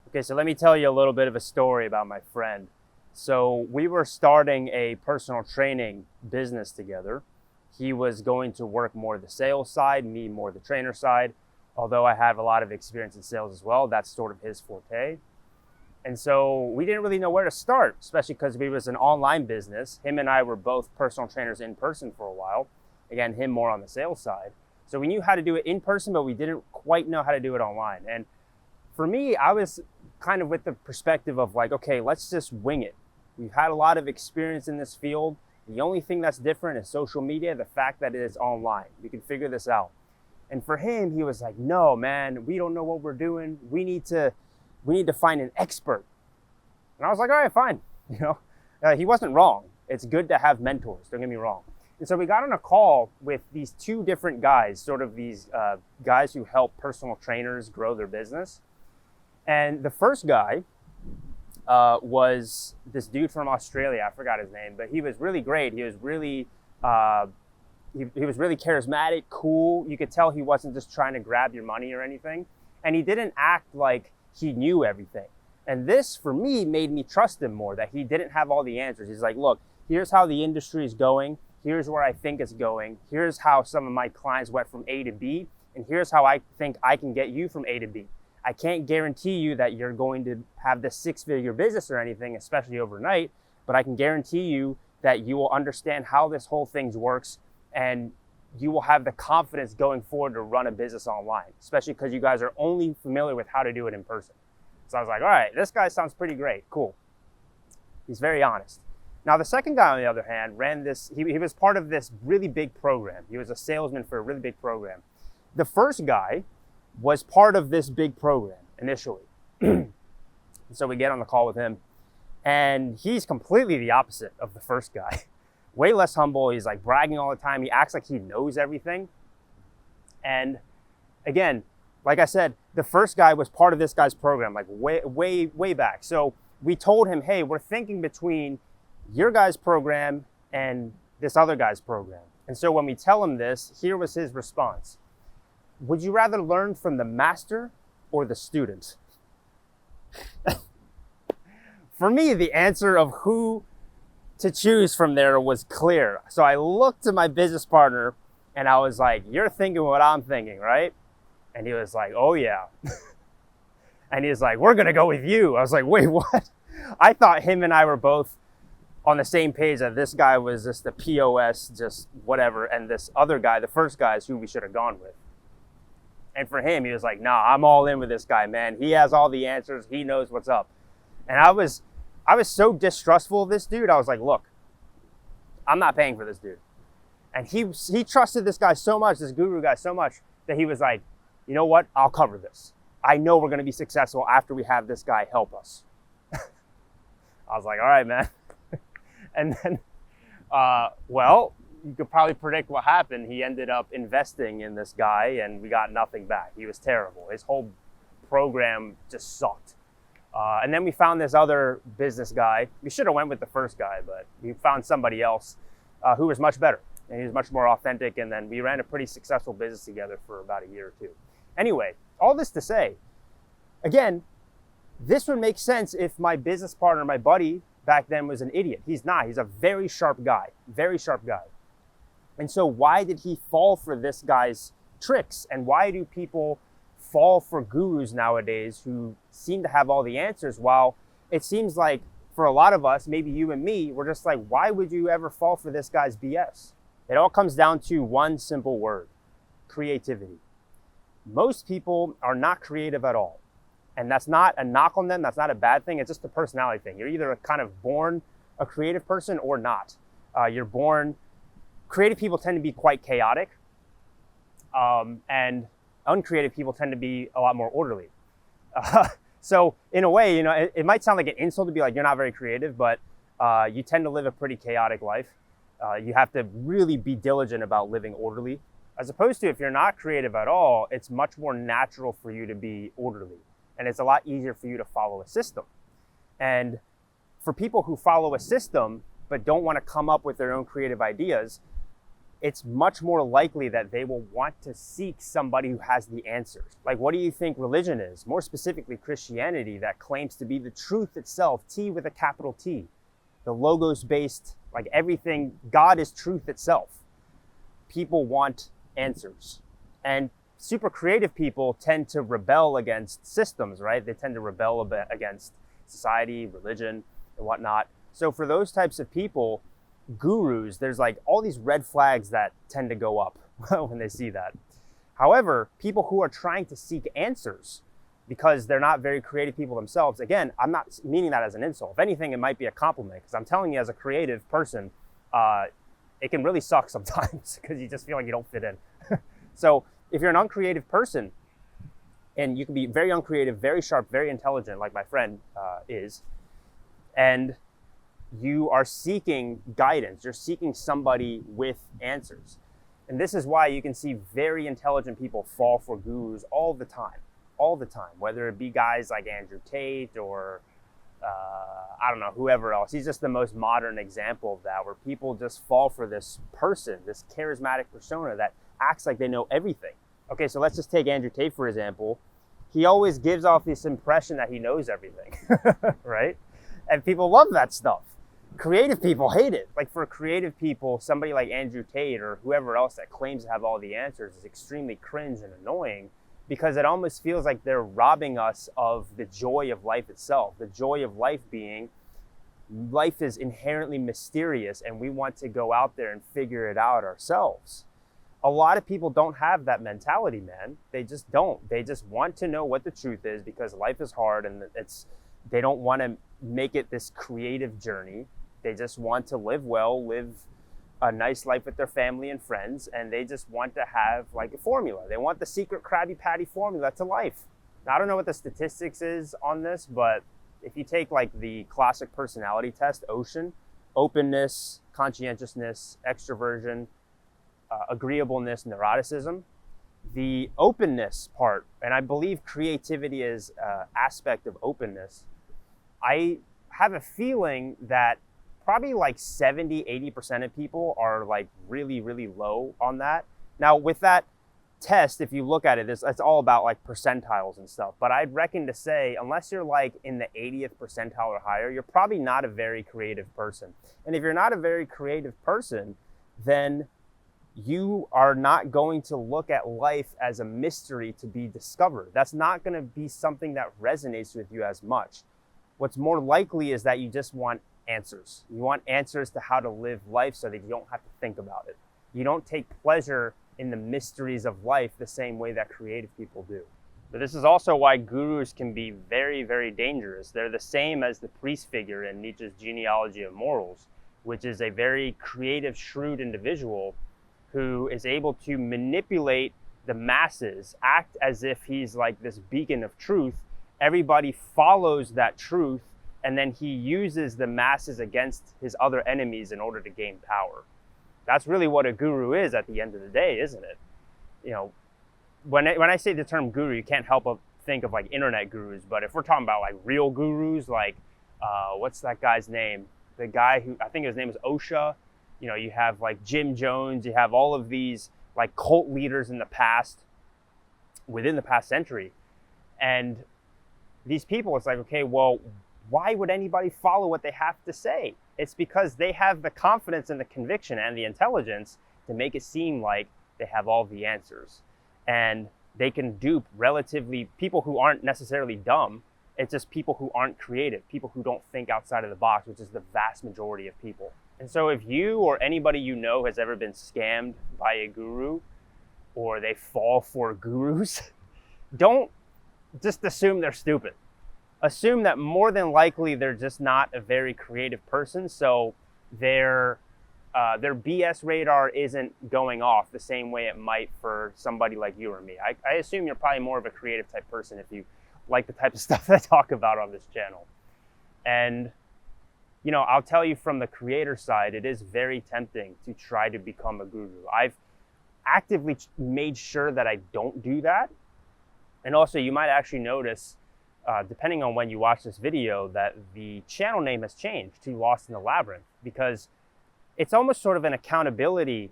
Okay, so let me tell you a little bit of a story about my friend. So we were starting a personal training business together. He was going to work more the sales side, me more the trainer side. Although I have a lot of experience in sales as well, that's sort of his forte. And so we didn't really know where to start, especially because we was an online business. Him and I were both personal trainers in person for a while. Again, him more on the sales side. So we knew how to do it in person, but we didn't quite know how to do it online. And for me, I was kind of with the perspective of like, okay, let's just wing it. We've had a lot of experience in this field. The only thing that's different is social media, the fact that it is online. We can figure this out. And for him, he was like, no, man, we don't know what we're doing. We need to find an expert. And I was like, all right, fine. He wasn't wrong. It's good to have mentors, don't get me wrong. And so we got on a call with these two different guys, sort of these guys who help personal trainers grow their business. And the first guy was this dude from Australia. I forgot his name, but he was really great. He was really he was really charismatic, cool. You could tell he wasn't just trying to grab your money or anything. And he didn't act like he knew everything. And this, for me, made me trust him more, that he didn't have all the answers. He's like, look, here's how the industry is going. Here's where I think it's going. Here's how some of my clients went from A to B. And here's how I think I can get you from A to B. I can't guarantee you that you're going to have this 6-figure business or anything, especially overnight, but I can guarantee you that you will understand how this whole thing works, and you will have the confidence going forward to run a business online, especially because you guys are only familiar with how to do it in person. So I was like, all right, this guy sounds pretty great, cool. He's very honest. Now the second guy, on the other hand, ran this, he was part of this really big program. He was a salesman for a really big program. The first guy was part of this big program initially. So we get on the call with him, and he's completely the opposite of the first guy. Way less humble. He's like bragging all the time. He acts like he knows everything. And again, like I said, the first guy was part of this guy's program, like way back. So we told him, hey, we're thinking between your guy's program and this other guy's program. And so when we tell him this, here was his response. Would you rather learn from the master or the student? For me, the answer of who to choose from there was clear. So I looked to my business partner and I was like, you're thinking what I'm thinking, right? And he was like, oh yeah. And he was like, we're gonna go with you. I was like, wait, what? I thought him and I were both on the same page, that this guy was just the POS, just whatever. And this other guy, the first guy, is who we should have gone with. And for him, he was like, nah, I'm all in with this guy, man. He has all the answers. He knows what's up. And I was so distrustful of this dude. I was like, look, I'm not paying for this dude. And he trusted this guy so much, this guru guy so much, that he was like, you know what? I'll cover this. I know we're going to be successful after we have this guy help us. I was like, all right, man. And then, well, you could probably predict what happened. He ended up investing in this guy and we got nothing back. He was terrible. His whole program just sucked. And then we found this other business guy. We should have went with the first guy, but we found somebody else who was much better. And he was much more authentic. And then we ran a pretty successful business together for about a year or two. Anyway, all this to say, again, this would make sense if my business partner, my buddy back then, was an idiot. He's not. He's a very sharp guy, very sharp guy. And so why did he fall for this guy's tricks? And why do people fall for gurus nowadays who seem to have all the answers, while it seems like for a lot of us, maybe you and me, we're just like, why would you ever fall for this guy's BS? It all comes down to one simple word: creativity. Most people are not creative at all. And that's not a knock on them. That's not a bad thing. It's just a personality thing. You're either kind of born a creative person or not. Creative people tend to be quite chaotic. And uncreative people tend to be a lot more orderly. So in a way, it might sound like an insult to be like, you're not very creative, but you tend to live a pretty chaotic life. You have to really be diligent about living orderly. As opposed to if you're not creative at all, it's much more natural for you to be orderly. And it's a lot easier for you to follow a system. And for people who follow a system but don't want to come up with their own creative ideas, it's much more likely that they will want to seek somebody who has the answers. Like, what do you think religion is? More specifically, Christianity, that claims to be the truth itself, T with a capital T, the logos-based, like everything, God is truth itself. People want answers. And super creative people tend to rebel against systems, right? They tend to rebel against society, religion, and whatnot. So for those types of people, gurus, there's like all these red flags that tend to go up when they see that. However, people who are trying to seek answers because they're not very creative people themselves, again, I'm not meaning that as an insult. If anything, it might be a compliment, because I'm telling you, as a creative person, it can really suck sometimes because you just feel like you don't fit in. So if you're an uncreative person, and you can be very uncreative, very sharp, very intelligent, like my friend is, and you are seeking guidance, you're seeking somebody with answers. And this is why you can see very intelligent people fall for gurus all the time, whether it be guys like Andrew Tate or I don't know, whoever else. He's just the most modern example of that, where people just fall for this person, this charismatic persona that acts like they know everything. Okay, so let's just take Andrew Tate, for example. He always gives off this impression that he knows everything, right? And people love that stuff. Creative people hate it. Like, for creative people, somebody like Andrew Tate or whoever else that claims to have all the answers is extremely cringe and annoying, because it almost feels like they're robbing us of the joy of life itself. The joy of life being, life is inherently mysterious and we want to go out there and figure it out ourselves. A lot of people don't have that mentality, man. They just don't. They just want to know what the truth is because life is hard, and they don't want to make it this creative journey. They just want to live well, live a nice life with their family and friends, and they just want to have like a formula. They want the secret Krabby Patty formula to life. Now, I don't know what the statistics is on this, but if you take like the classic personality test, OCEAN, openness, conscientiousness, extroversion, agreeableness, neuroticism, the openness part, and I believe creativity is an aspect of openness, I have a feeling that probably like 70-80% of people are like really, really low on that. Now, with that test, if you look at it, it's all about like percentiles and stuff. But I'd reckon to say, unless you're like in the 80th percentile or higher, you're probably not a very creative person. And if you're not a very creative person, then you are not going to look at life as a mystery to be discovered. That's not going to be something that resonates with you as much. What's more likely is that you just want answers. You want answers to how to live life so that you don't have to think about it. You don't take pleasure in the mysteries of life the same way that creative people do. But this is also why gurus can be very, very dangerous. They're the same as the priest figure in Nietzsche's Genealogy of Morals, which is a very creative, shrewd individual who is able to manipulate the masses, act as if he's like this beacon of truth. Everybody follows that truth, and then he uses the masses against his other enemies in order to gain power. That's really what a guru is at the end of the day, isn't it? You know, when I say the term guru, you can't help but think of like internet gurus. But if we're talking about like real gurus, like what's that guy's name? The guy who, I think his name is Osha. You know, you have like Jim Jones, you have all of these like cult leaders in the past, within the past century. And these people, it's like, okay, well, why would anybody follow what they have to say? It's because they have the confidence and the conviction and the intelligence to make it seem like they have all the answers. And they can dupe relatively people who aren't necessarily dumb. It's just people who aren't creative, people who don't think outside of the box, which is the vast majority of people. And so if you or anybody you know has ever been scammed by a guru, or they fall for gurus, don't just assume they're stupid. Assume that more than likely they're just not a very creative person, so their BS radar isn't going off the same way it might for somebody like you or me. I assume you're probably more of a creative type person if you like the type of stuff that I talk about on this channel. And you know, I'll tell you from the creator side, it is very tempting to try to become a guru. I've actively made sure that I don't do that. And also, you might actually notice, depending on when you watch this video, that the channel name has changed to Lost in the Labyrinth, because it's almost sort of an accountability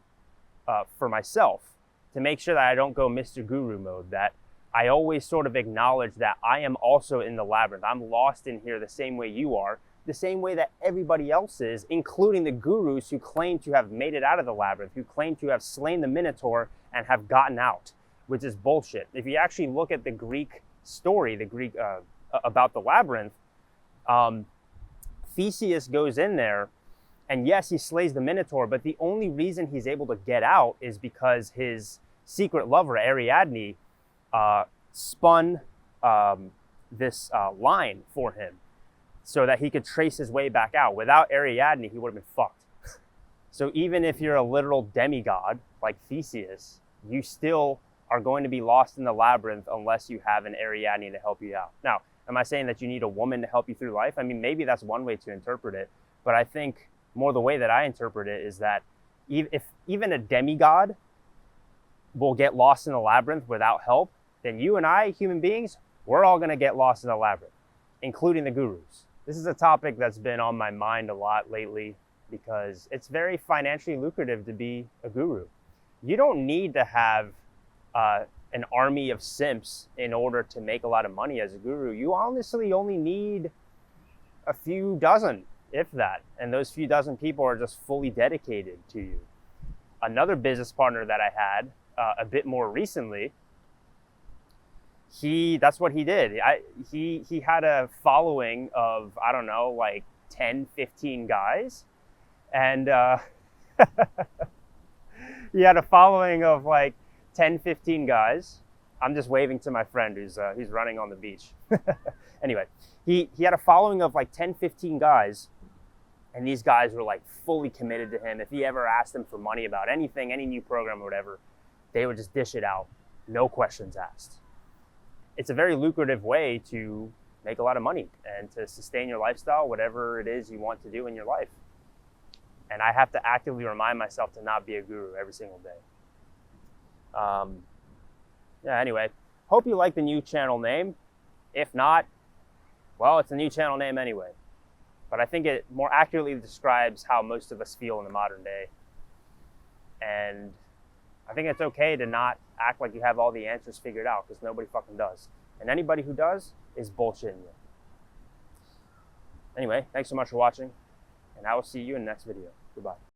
for myself, to make sure that I don't go Mr. Guru mode, that I always sort of acknowledge that I am also in the labyrinth. I'm lost in here the same way you are, the same way that everybody else is, including the gurus who claim to have made it out of the labyrinth, who claim to have slain the Minotaur and have gotten out, which is bullshit. If you actually look at the Greek story, about the labyrinth, Theseus goes in there, and yes, he slays the Minotaur, but the only reason he's able to get out is because his secret lover, Ariadne, spun this line for him so that he could trace his way back out. Without Ariadne, he would have been fucked. So even if you're a literal demigod like Theseus, you still are going to be lost in the labyrinth unless you have an Ariadne to help you out. Now, am I saying that you need a woman to help you through life? I mean, maybe that's one way to interpret it, but I think more the way that I interpret it is that if even a demigod will get lost in the labyrinth without help, then you and I, human beings, we're all going to get lost in the labyrinth, including the gurus. This is a topic that's been on my mind a lot lately because it's very financially lucrative to be a guru. You don't need to have an army of simps in order to make a lot of money as a guru. You honestly only need a few dozen, if that, and those few dozen people are just fully dedicated to you. Another business partner that I had a bit more recently, that's what he did. He had a following of, I don't know, like 10, 15 guys. And he had a following of like 10, 15 guys. I'm just waving to my friend who's running on the beach. Anyway, he had a following of like 10, 15 guys. And these guys were like fully committed to him. If he ever asked them for money about anything, any new program or whatever, they would just dish it out. No questions asked. It's a very lucrative way to make a lot of money and to sustain your lifestyle, whatever it is you want to do in your life. And I have to actively remind myself to not be a guru every single day. Anyway, hope you like the new channel name. If not, well, it's a new channel name anyway. But I think it more accurately describes how most of us feel in the modern day. And I think it's okay to not act like you have all the answers figured out, because nobody fucking does. And anybody who does is bullshitting you. Anyway, thanks so much for watching, and I will see you in the next video. Goodbye.